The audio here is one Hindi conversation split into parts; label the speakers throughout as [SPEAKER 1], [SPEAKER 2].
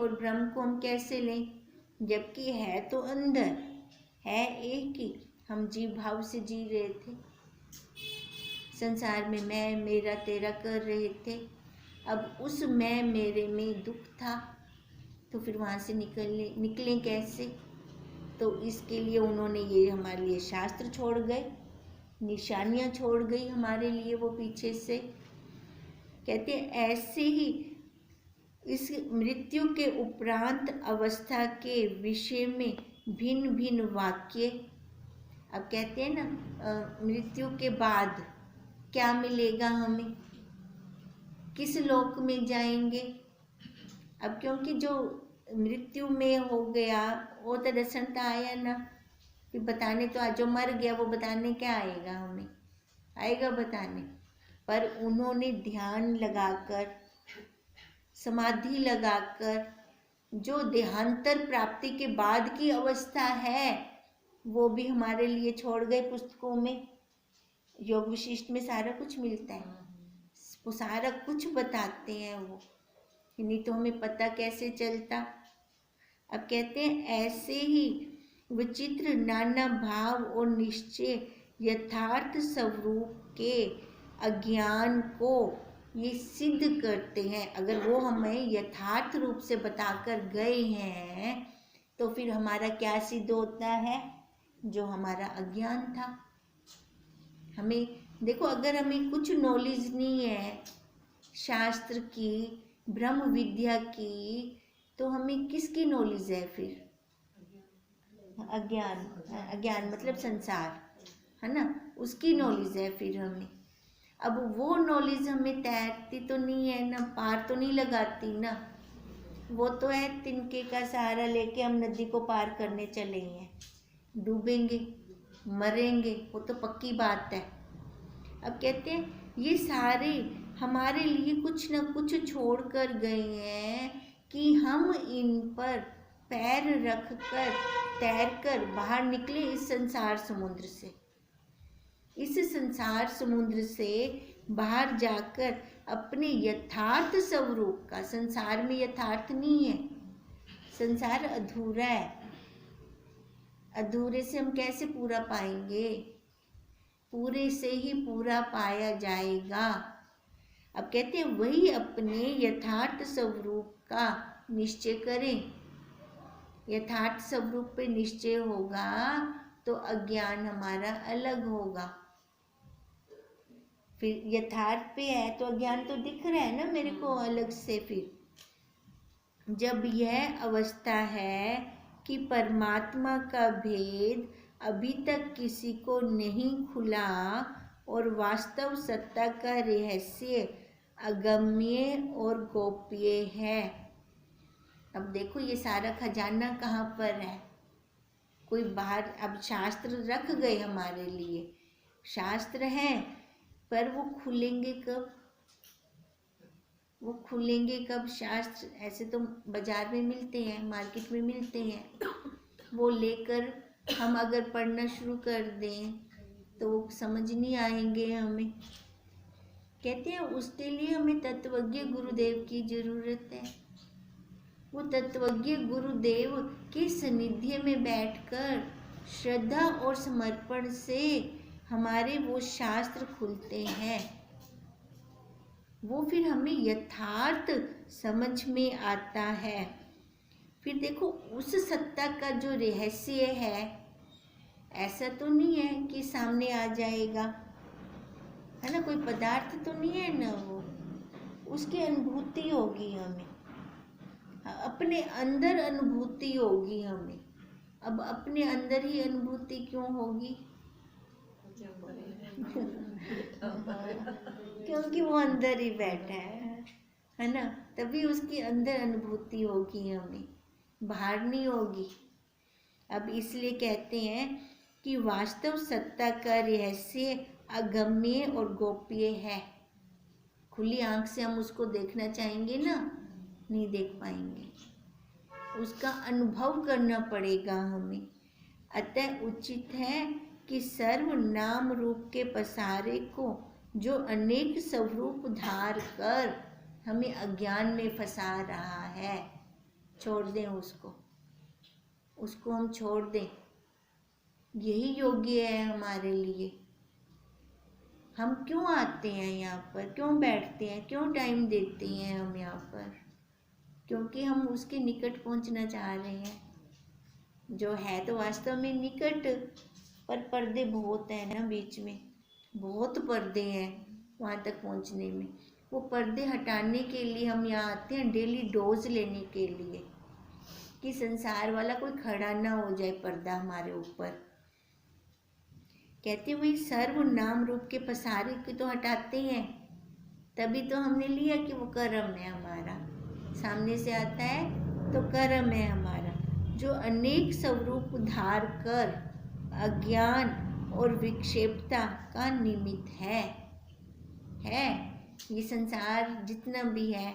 [SPEAKER 1] और ब्रह्म को हम कैसे लें, जबकि है तो अंदर, है एक ही। हम जीव भाव से जी रहे थे, संसार में मैं मेरा तेरा कर रहे थे। अब उस मैं मेरे में दुख था, तो फिर वहाँ से निकलें कैसे? तो इसके लिए उन्होंने ये हमारे लिए शास्त्र छोड़ गए, निशानियाँ छोड़ गई हमारे लिए वो पीछे से। कहते हैं ऐसे ही इस मृत्यु के उपरांत अवस्था के विषय में भिन्न भिन्न वाक्य। अब कहते हैं ना मृत्यु के बाद क्या मिलेगा हमें, किस लोक में जाएंगे। अब क्योंकि जो मृत्यु में हो गया वो तो दर्शन तो आया ना, फिर बताने तो आज जो मर गया वो बताने क्या आएगा, हमें आएगा बताने। पर उन्होंने ध्यान लगाकर, समाधि लगाकर जो देहांतर प्राप्ति के बाद की अवस्था है वो भी हमारे लिए छोड़ गए पुस्तकों में। योग विशिष्ट में सारा कुछ मिलता है, वो सारा कुछ बताते हैं वो, नहीं तो हमें पता कैसे चलता। अब कहते हैं ऐसे ही विचित्र नाना भाव और निश्चय यथार्थ स्वरूप के अज्ञान को ये सिद्ध करते हैं। अगर वो हमें यथार्थ रूप से बताकर गए हैं तो फिर हमारा क्या सिद्ध होता है, जो हमारा अज्ञान था। हमें देखो, अगर हमें कुछ नॉलेज नहीं है शास्त्र की, ब्रह्म विद्या की, तो हमें किसकी नॉलेज है फिर? अज्ञान, अज्ञान मतलब संसार है ना, उसकी नॉलेज है फिर हमें। अब वो नॉलेज हमें तैरती तो नहीं है ना, पार तो नहीं लगाती ना। वो तो है तिनके का सहारा लेके हम नदी को पार करने चले हैं, डूबेंगे मरेंगे, वो तो पक्की बात है। अब कहते हैं ये सारे हमारे लिए कुछ न कुछ छोड़ कर गए हैं कि हम इन पर पैर रख कर तैर कर बाहर निकले इस संसार समुद्र से। इस संसार समुद्र से बाहर जाकर अपने यथार्थ स्वरूप का, संसार में यथार्थ नहीं है, संसार अधूरा है, अधूरे से हम कैसे पूरा पाएंगे, पूरे से ही पूरा पाया जाएगा। अब कहते हैं वही अपने यथार्थ स्वरूप का निश्चय करें। यथार्थ स्वरूप पे निश्चय होगा तो अज्ञान हमारा अलग होगा। फिर यथार्थ पे है तो अज्ञान तो दिख रहा है ना मेरे को अलग से। फिर जब यह अवस्था है कि परमात्मा का भेद अभी तक किसी को नहीं खुला और वास्तव सत्ता का रहस्य अगम्य और गोप्य है। अब देखो ये सारा खजाना कहाँ पर है, कोई बाहर। अब शास्त्र रख गए हमारे लिए, शास्त्र हैं, पर वो खुलेंगे कब, वो खुलेंगे कब शास्त्र? ऐसे तो बाजार में मिलते हैं, मार्केट में मिलते हैं, वो लेकर हम अगर पढ़ना शुरू कर दें तो वो समझ नहीं आएंगे हमें। कहते हैं उसके लिए हमें तत्वज्ञ गुरुदेव की जरूरत है। वो तत्वज्ञ गुरुदेव के सानिध्य में बैठकर श्रद्धा और समर्पण से हमारे वो शास्त्र खुलते हैं, वो फिर हमें यथार्थ समझ में आता है। फिर देखो उस सत्ता का जो रहस्य है, ऐसा तो नहीं है कि सामने आ जाएगा, है ना, कोई पदार्थ तो नहीं है ना, वो उसकी अनुभूति होगी हमें, अपने अंदर अनुभूति होगी हमें। अब अपने अंदर ही अनुभूति क्यों होगी? क्योंकि वो अंदर ही बैठा है ना, तभी उसकी अंदर अनुभूति होगी हमें, बाहर नहीं होगी। अब इसलिए कहते हैं कि वास्तव सत्ता का रहस्य अगम्य और गोप्य है। खुली आंख से हम उसको देखना चाहेंगे ना, नहीं देख पाएंगे, उसका अनुभव करना पड़ेगा हमें। अतः उचित है कि सर्व नाम रूप के पसारे को जो अनेक स्वरूप धार कर हमें अज्ञान में फंसा रहा है, छोड़ दें उसको हम छोड़ दें, यही योग्य है हमारे लिए। हम क्यों आते हैं यहाँ पर, क्यों बैठते हैं, क्यों टाइम देते हैं हम यहाँ पर? क्योंकि हम उसके निकट पहुँचना चाह रहे हैं, जो है तो वास्तव में निकट, पर पर्दे बहुत हैं ना बीच में, बहुत पर्दे हैं वहाँ तक पहुँचने में। वो पर्दे हटाने के लिए हम यहाँ आते हैं, डेली डोज लेने के लिए, कि संसार वाला कोई खड़ा ना हो जाए पर्दा हमारे ऊपर। कहते हुए सर्व नाम रूप के पसारे को तो हटाते हैं, तभी तो हमने लिया कि वो कर्म है हमारा, सामने से आता है तो कर्म है हमारा, जो अनेक स्वरूप धार कर अज्ञान और विक्षेपता का निमित्त है। ये संसार जितना भी है,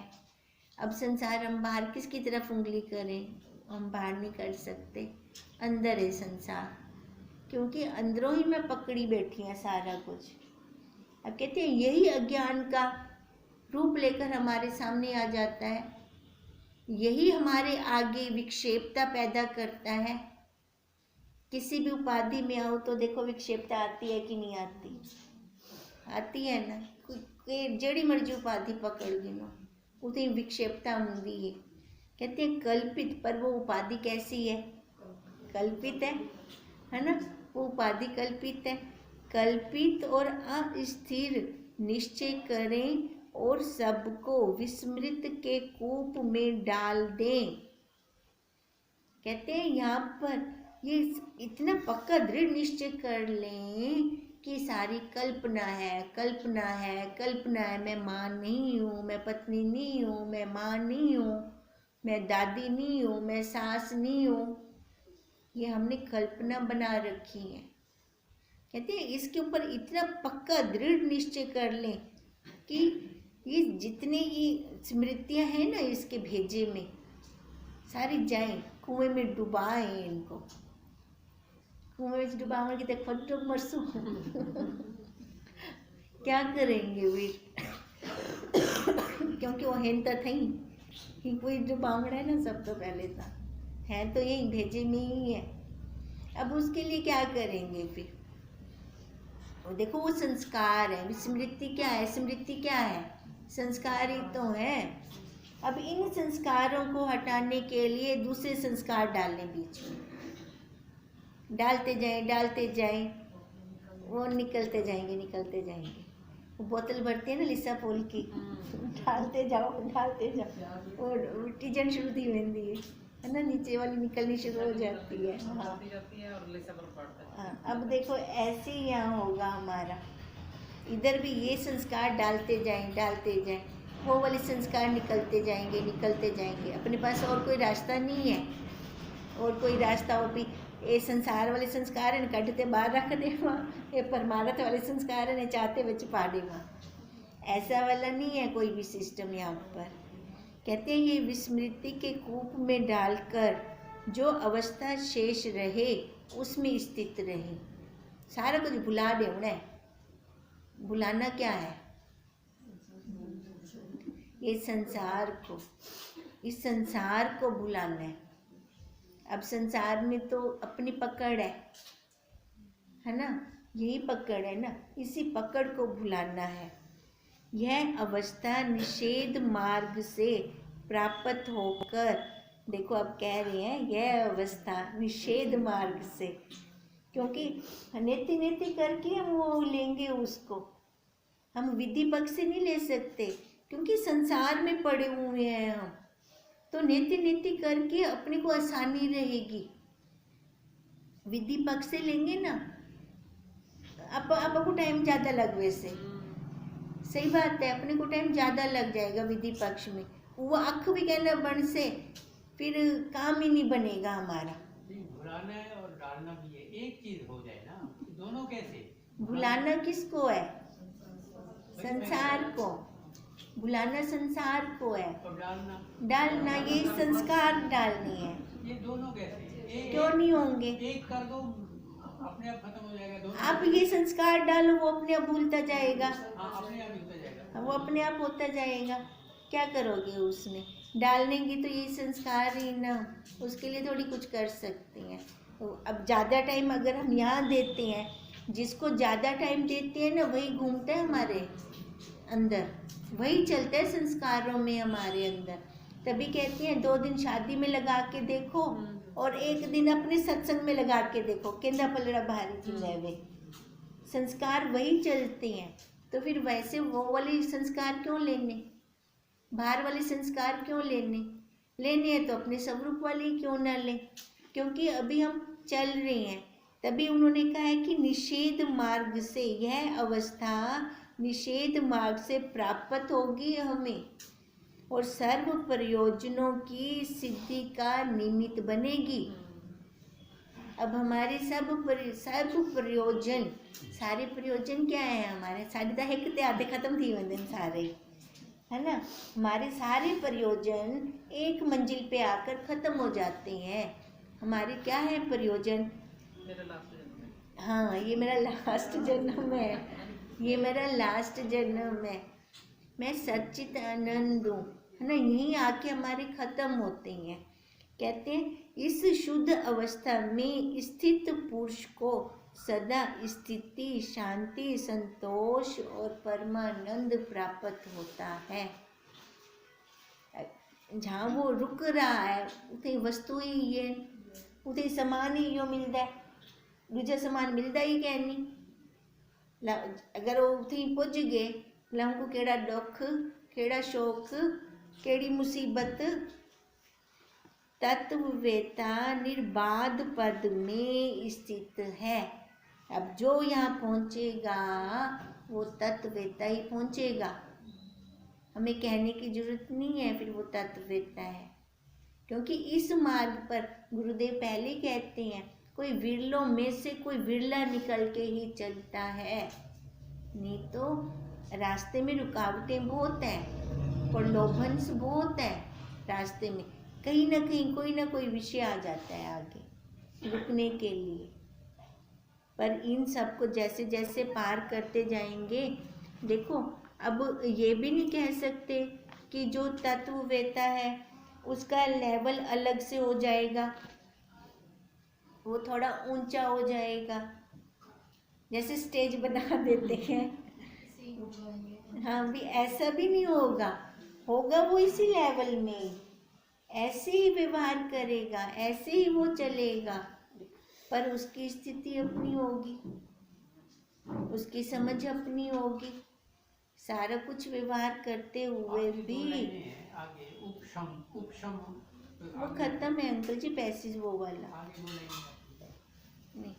[SPEAKER 1] अब संसार हम बाहर किसकी तरफ उंगली करें, हम बाहर नहीं कर सकते, अंदर है संसार, क्योंकि अंदरों ही में पकड़ी बैठी है सारा कुछ। अब कहते हैं यही अज्ञान का रूप लेकर हमारे सामने आ जाता है, यही हमारे आगे विक्षेपता पैदा करता है। किसी भी उपाधि में आओ तो देखो विक्षेपता आती है कि नहीं आती, आती है ना। कोई जड़ी मर्जी उपाधि पकड़ गिनो, उतनी विक्षेपता होती है। कहते हैं कल्पित, पर वो उपाधि कैसी है, कल्पित है ना, वो उपाधि कल्पित है। कल्पित और अस्थिर निश्चय करें और सबको विस्मृत के कूप में डाल दें। कहते हैं यहाँ पर ये इतना पक्का दृढ़ निश्चय कर लें कि सारी कल्पना है, कल्पना है, कल्पना है, मैं माँ नहीं हूँ, मैं पत्नी नहीं हूँ, मैं माँ नहीं हूँ, मैं दादी नहीं हूँ, मैं सास नहीं हूँ, ये हमने कल्पना बना रखी है। कहते हैं इसके ऊपर इतना पक्का दृढ़ निश्चय कर लें कि ये जितने ये स्मृतियाँ हैं ना इसके भेजे में, सारी जाएं, कुएं में डुबाएं इनको। कुएं में डुबाओगे कि देखो डूब मरसू क्या करेंगे वे क्योंकि वो हैं तो थी कि कोई डुबावड़ा है ना, सब तो पहले था, है तो यही भेजे में ही है। अब उसके लिए क्या करेंगे फिर, वो देखो वो संस्कार है। स्मृति क्या है, स्मृति क्या है, संस्कार ही तो है। अब इन संस्कारों को हटाने के लिए दूसरे संस्कार डालने बीच में, डालते जाएं, वो निकलते जाएंगे। वो बोतल भरती है ना लिसा फूल की, डालते जाओ और उल्टी जन शुरू थी वेंदी है ना, नीचे वाली निकलनी शुरू हो जाती है। हाँ, अब देखो ऐसे ही यहाँ होगा हमारा, इधर भी ये संस्कार डालते जाएं, वो वाले संस्कार निकलते जाएंगे। अपने पास और कोई रास्ता नहीं है, और कोई रास्ता हो भी ये संसार वाले संस्कार है कढ़ते बाहर रख दे, ये परमार्थ वाले संस्कार है चाहते बच पा दे, ऐसा वाला नहीं है कोई भी सिस्टम यहाँ पर। कहते हैं ये विस्मृति के कूप में डालकर जो अवस्था शेष रहे उसमें स्थित रहे। सारा कुछ भुला देना है। भुलाना क्या है, ये इस संसार को भुलाना है। अब संसार में तो अपनी पकड़ है ना, यही पकड़ है ना, इसी पकड़ को भुलाना है। यह अवस्था निषेध मार्ग से प्राप्त होकर, देखो अब कह रहे हैं यह अवस्था निषेध मार्ग से, क्योंकि नेति करके हम वो लेंगे उसको, हम विधि पक्ष से नहीं ले सकते, क्योंकि संसार में पड़े हुए हैं हम, तो नेति करके अपने को आसानी रहेगी। विधि पक्ष से लेंगे ना, अब आपको टाइम ज़्यादा लग, वैसे सही बात है, अपने को टाइम ज़्यादा लग जाएगा विधि पक्ष में, वो अख भी कहना बन से फिर काम ही नहीं बनेगा हमारा।
[SPEAKER 2] भुलाना है और डालना भी है, एक चीज हो जाए ना, दोनों कैसे?
[SPEAKER 1] भुलाना किसको है, संसार को, भुलाना संसार को है,
[SPEAKER 2] और
[SPEAKER 1] डालना ये संस्कार डालनी है।
[SPEAKER 2] ये दोनों कैसे?
[SPEAKER 1] क्यों नहीं होंगे,
[SPEAKER 2] एक कर दो अपने आप खत्म हो जाएगा, दोनों
[SPEAKER 1] आप ये संस्कार डालो वो अपने आप भूलता जाएगा।
[SPEAKER 2] हाँ, अपने आप होता जाएगा,
[SPEAKER 1] वो अपने आप होता जाएगा। क्या करोगे उसमें, डालने की तो ये संस्कार ही ना, उसके लिए थोड़ी कुछ कर सकते हैं। तो अब ज़्यादा टाइम अगर हम यहाँ देते हैं, जिसको ज़्यादा टाइम देते हैं ना वही घूमता है हमारे अंदर, वही चलता है संस्कारों में हमारे अंदर। तभी कहती हैं 2 दिन शादी में लगा के देखो और 1 दिन अपने सत्संग में लगा के देखो, केंदा पलड़ा भारी थी वे संस्कार वही चलते हैं। तो फिर वैसे वो वाले संस्कार क्यों लेने, बाहर वाले संस्कार क्यों लेने हैं तो अपने स्वरूप वाले क्यों ना लें, क्योंकि अभी हम चल रहे हैं। तभी उन्होंने कहा है कि निषेध मार्ग से, यह अवस्था निषेध मार्ग से प्राप्त होगी हमें और सर्व प्रयोजनों की सिद्धि का निमित्त बनेगी। अब हमारे सब प्रयोजन, सारे प्रयोजन क्या है हमारे, सारे तो एक आधे खत्म थी वंदन सारे, है ना। हमारे सारे प्रयोजन एक मंजिल पे आकर खत्म हो जाते हैं। हमारे क्या है प्रयोजन, हाँ ये मेरा लास्ट जन्म है, ये मेरा लास्ट जन्म है, मैं सच्चित आनंद हूँ, है ना। यहीं आके हमारे खत्म होते हैं। कहते हैं इस शुद्ध अवस्था में स्थित पुरुष को सदा स्थिति, शांति, संतोष और परमानंद प्राप्त होता है। जहाँ वो रुक रहा है उते वस्तु ही है, उते समान ही यो मिलता है, दूजा समान मिलता ही क्या नहीं। अगर वो उते पुज गए भला उनको केड़ा दुख, केड़ा शोक, केड़ी मुसीबत, तत्ववेता निर्बाध पद में स्थित है। अब जो यहाँ पहुँचेगा वो तत्ववेता ही पहुँचेगा, हमें कहने की जरूरत नहीं है, फिर वो तत्ववेता है। क्योंकि इस मार्ग पर गुरुदेव पहले कहते हैं कोई विरलों में से कोई विरला निकल के ही चलता है, नहीं तो रास्ते में रुकावटें बहुत हैं, प्रलोभन बहुत है रास्ते में, कहीं ना कहीं कोई ना कोई विषय आ जाता है आगे रुकने के लिए। पर इन सबको जैसे जैसे पार करते जाएंगे, देखो अब ये भी नहीं कह सकते कि जो तत्ववेता है उसका लेवल अलग से हो जाएगा, वो थोड़ा ऊंचा हो जाएगा, जैसे स्टेज बना देते हैं, हाँ भी ऐसा भी नहीं होगा, होगा वो इसी लेवल में, ऐसे ही व्यवहार करेगा, ऐसे ही वो चलेगा, पर उसकी स्थिति अपनी होगी, उसकी समझ अपनी होगी, सारा कुछ व्यवहार करते हुए भी।
[SPEAKER 2] आगे उपशम
[SPEAKER 1] वो खत्म है अंकल जी, पैसेज वो वाला
[SPEAKER 2] आगे
[SPEAKER 1] नहीं।